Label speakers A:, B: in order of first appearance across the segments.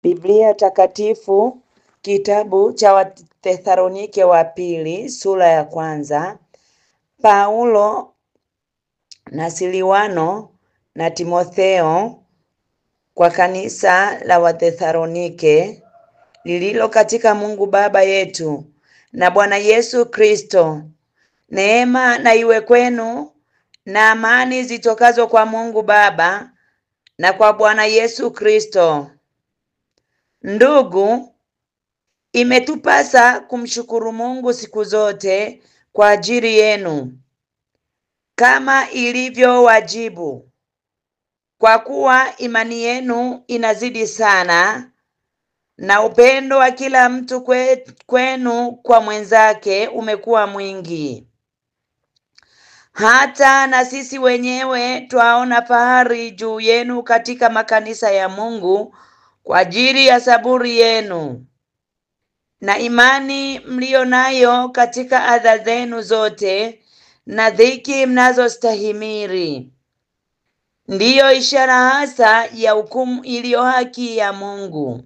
A: Biblia Takatifu, kitabu cha Wathesalonike wa pili, sura ya kwanza. Paulo na Silwano na Timotheo kwa kanisa la Wathesalonike lililo katika Mungu Baba yetu na Bwana Yesu Kristo. Neema na iwe kwenu na amani zitokazo kwa Mungu Baba na kwa Bwana Yesu Kristo. Ndugu, imetupasa kumshukuru Mungu siku zote kwa ajili yenu, kama ilivyo wajibu, kwa kuwa imani yenu inazidi sana, na upendo wa kila mtu kwenu kwa mwenzake umekuwa mwingi. Hata na sisi wenyewe twaona fahari juu yenu katika makanisa ya Mungu kwa ajili ya saburi yenu na imani mlio nayo katika adha zenu zote na dhiki mnazostahimili. Ndiyo ishara hasa ya hukumu iliyo haki ya Mungu,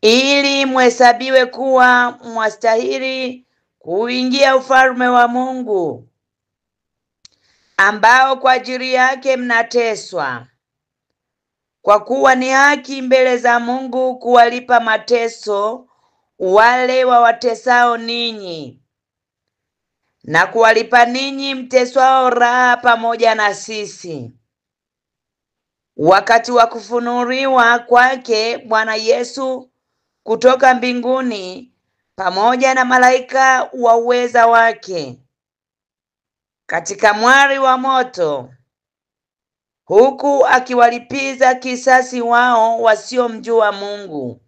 A: ili mhesabiwe kuwa mwastahili kuingia ufalme wa Mungu, ambao kwa ajili yake mnateswa. Kwa kuwa ni haki mbele za Mungu kuwalipa mateso wale wawatesao ninyi, na kuwalipa ninyi mteswao raha pamoja na sisi, wakati wa kufunuliwa kwake Bwana Yesu kutoka mbinguni pamoja na malaika wa uweza wake katika mwali wa moto, huku akiwalipiza kisasi wao wasiomjua Mungu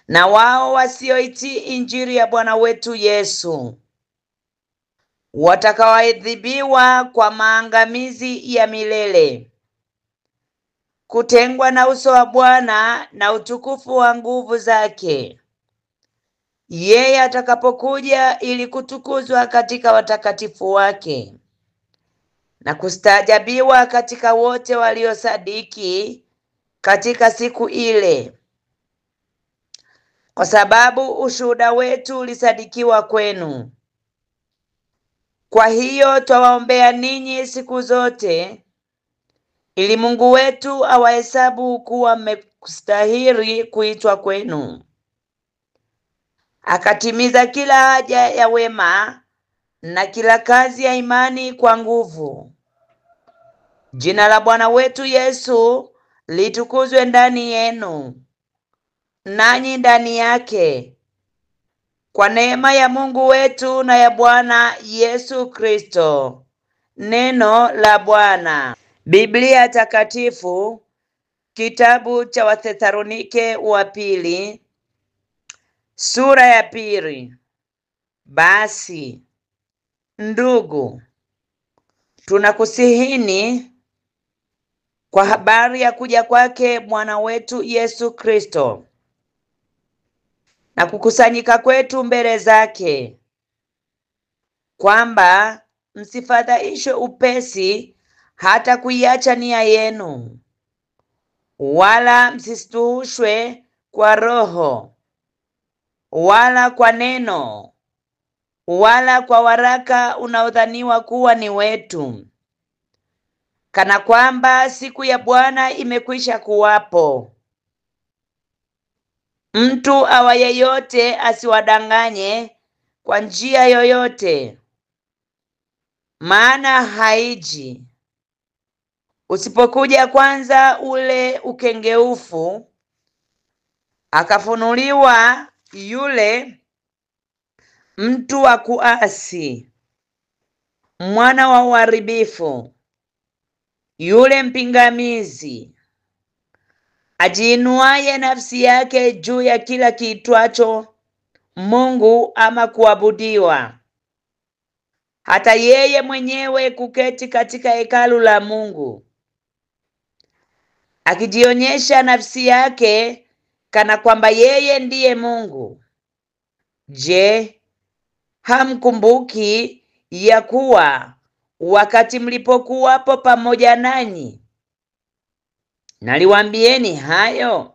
A: na wao wasioitii injili ya Bwana wetu Yesu, watakaoadhibiwa kwa maangamizi ya milele, kutengwa na uso wa Bwana na utukufu wa nguvu zake, yeye atakapokuja ili kutukuzwa katika watakatifu wake na kustaajabiwa katika wote waliosadiki katika siku ile. Kwa sababu ushuhuda wetu ulisadikiwa kwenu. Kwa hiyo twawaombea ninyi siku zote, ili Mungu wetu awahesabu kuwa mmestahili kuitwa kwenu, akatimiza kila haja ya wema na kila kazi ya imani kwa nguvu. Jina la Bwana wetu Yesu litukuzwe ndani yenu, nanyi ndani yake, kwa neema ya Mungu wetu na ya Bwana Yesu Kristo. Neno la Bwana. Biblia Takatifu, kitabu cha Wathesalonike wa pili, sura ya pili. Basi ndugu, tunakusihini kwa habari ya kuja kwake Bwana wetu Yesu Kristo na kukusanyika kwetu mbele zake, kwamba msifadhaishwe upesi hata kuiacha nia yenu, wala msistuhushwe kwa roho, wala kwa neno, wala kwa waraka unaodhaniwa kuwa ni wetu, kana kwamba siku ya Bwana imekwisha kuwapo. Mtu awaye yote asiwadanganye kwa njia yoyote, maana haiji usipokuja kwanza ule ukengeufu, akafunuliwa yule mtu wa kuasi, mwana wa uharibifu, yule mpingamizi, ajiinuaye nafsi yake juu ya kila kiitwacho Mungu ama kuabudiwa, hata yeye mwenyewe kuketi katika hekalu la Mungu, akijionyesha nafsi yake kana kwamba yeye ndiye Mungu. Je, hamkumbuki ya kuwa wakati mlipokuwapo pamoja nanyi Naliwaambieni hayo.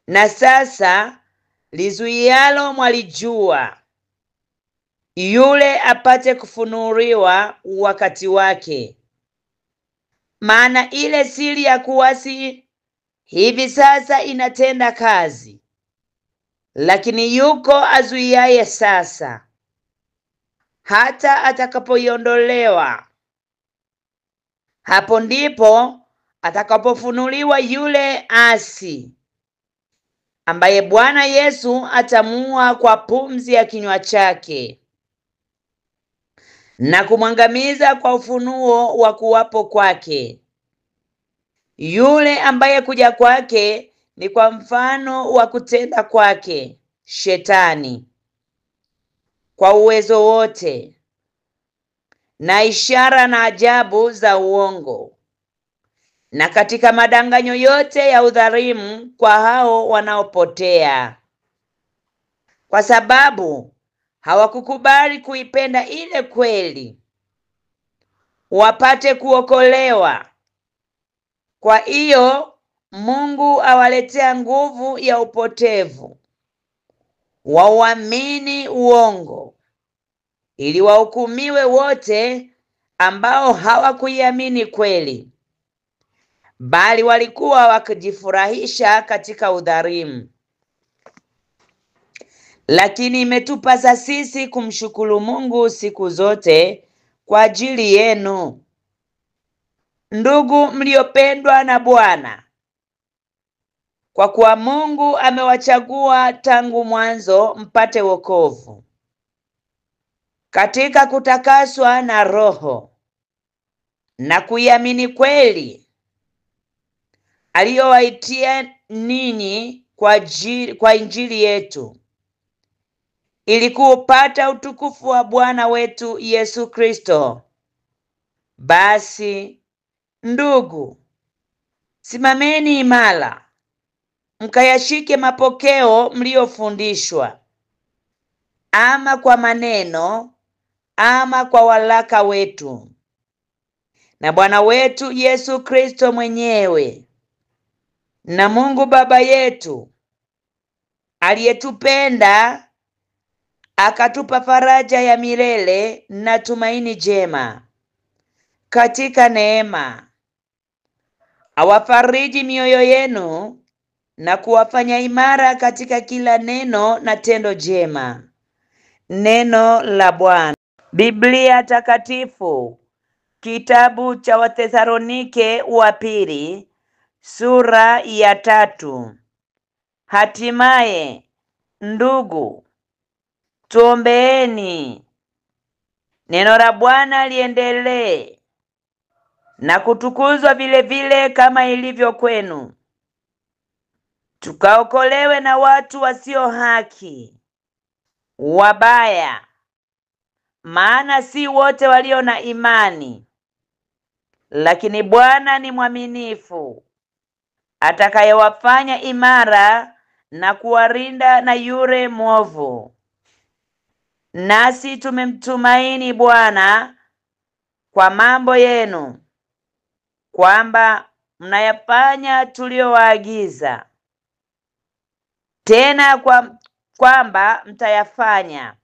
A: Na sasa lizuialo mwalijua, yule apate kufunuliwa wakati wake. Maana ile siri ya kuasi hivi sasa inatenda kazi, lakini yuko azuiaye sasa, hata atakapoiondolewa. Hapo ndipo atakapofunuliwa yule asi, ambaye Bwana Yesu atamuua kwa pumzi ya kinywa chake, na kumwangamiza kwa ufunuo wa kuwapo kwake. Yule ambaye kuja kwake ni kwa mfano wa kutenda kwake Shetani, kwa uwezo wote na ishara na ajabu za uongo, na katika madanganyo yote ya udhalimu kwa hao wanaopotea, kwa sababu hawakukubali kuipenda ile kweli, wapate kuokolewa. Kwa hiyo Mungu awaletea nguvu ya upotevu, wauamini uongo, ili wahukumiwe wote ambao hawakuiamini kweli, bali walikuwa wakijifurahisha katika udhalimu. Lakini imetupasa sisi kumshukuru Mungu siku zote kwa ajili yenu, ndugu mliopendwa na Bwana, kwa kuwa Mungu amewachagua tangu mwanzo mpate wokovu, katika kutakaswa na Roho na kuiamini kweli aliyowaitia ninyi kwa Injili yetu, ili kuupata utukufu wa Bwana wetu Yesu Kristo. Basi ndugu, simameni imara, mkayashike mapokeo mliofundishwa, ama kwa maneno ama kwa waraka wetu. Na Bwana wetu Yesu Kristo mwenyewe na Mungu Baba yetu aliyetupenda akatupa faraja ya milele na tumaini jema katika neema, awafariji mioyo yenu na kuwafanya imara katika kila neno na tendo jema. Neno la Bwana. Biblia Takatifu, kitabu cha Wathesalonike wa pili, sura ya 3. Hatimaye ndugu, tuombeeni. Neno la Bwana liendelee na kutukuzwa vile vile kama ilivyo kwenu, tukaokolewe na watu wasio haki, wabaya. Maana si wote walio na imani. Lakini Bwana ni mwaminifu, atakayewafanya imara na kuwalinda na yule mwovu. Nasi tumemtumaini Bwana kwa mambo yenu, kwamba mnayafanya tuliyowaagiza, tena kwamba mtayafanya.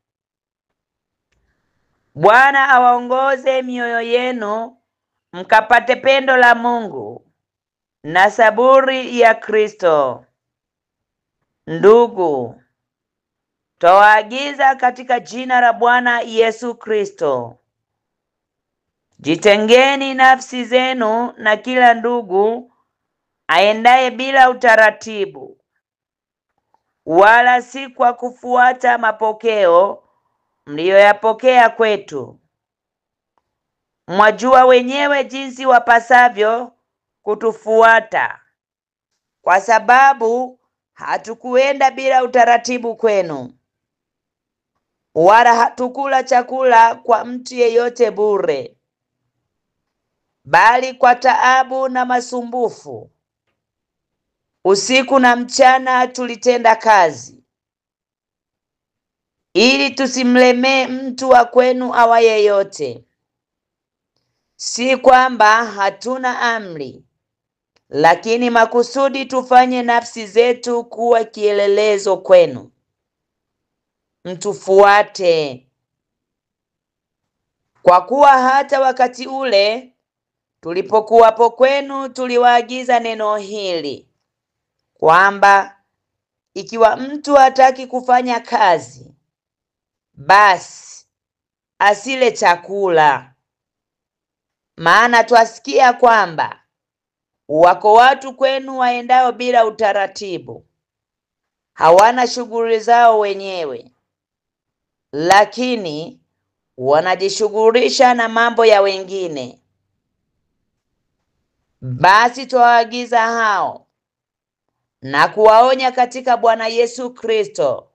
A: Bwana awaongoze mioyo yenu, mkapate pendo la Mungu na saburi ya Kristo. Ndugu, twawaagiza katika jina la Bwana Yesu Kristo, jitengeni nafsi zenu na kila ndugu aendaye bila utaratibu, wala si kwa kufuata mapokeo mliyoyapokea kwetu. Mwajua wenyewe jinsi wapasavyo kutufuata, kwa sababu hatukuenda bila utaratibu kwenu, wala hatukula chakula kwa mtu yeyote bure, bali kwa taabu na masumbufu. Usiku na mchana tulitenda kazi, ili tusimlemee mtu wa kwenu awaye yote. Si kwamba hatuna amri, lakini makusudi tufanye nafsi zetu kuwa kielelezo kwenu. Mtufuate. Kwa kuwa hata wakati ule tulipokuwapo kwenu tuliwaagiza neno hili, kwamba ikiwa mtu hataki kufanya kazi, basi asile chakula. Maana twasikia kwamba wako watu kwenu waendao bila utaratibu, hawana shughuli zao wenyewe, lakini wanajishughulisha na mambo ya wengine. Basi twawaagiza hao na kuwaonya katika Bwana Yesu Kristo,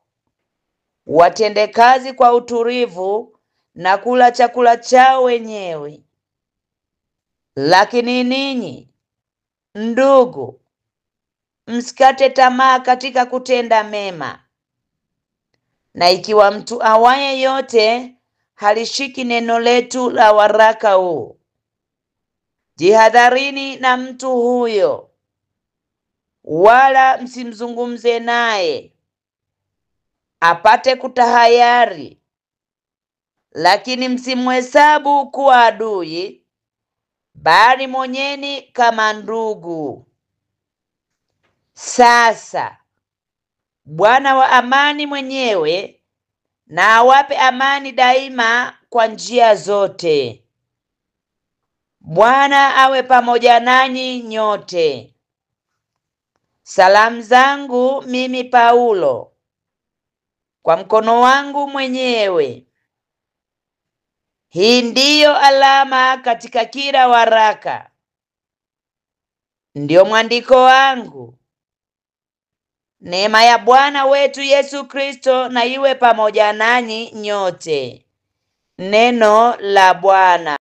A: watende kazi kwa utulivu na kula chakula chao wenyewe. Lakini ninyi, ndugu, msikate tamaa katika kutenda mema. Na ikiwa mtu awaye yote halishiki neno letu la waraka huu, jihadharini na mtu huyo, wala msimzungumze naye, apate kutahayari, lakini msimhesabu kuwa adui, bali monyeni kama ndugu. Sasa Bwana wa amani mwenyewe na awape amani daima kwa njia zote. Bwana awe pamoja nanyi nyote. Salamu zangu mimi Paulo, kwa mkono wangu mwenyewe. Hii ndiyo alama katika kila waraka, ndio mwandiko wangu. Neema ya Bwana wetu Yesu Kristo na iwe pamoja nanyi nyote. Neno la Bwana.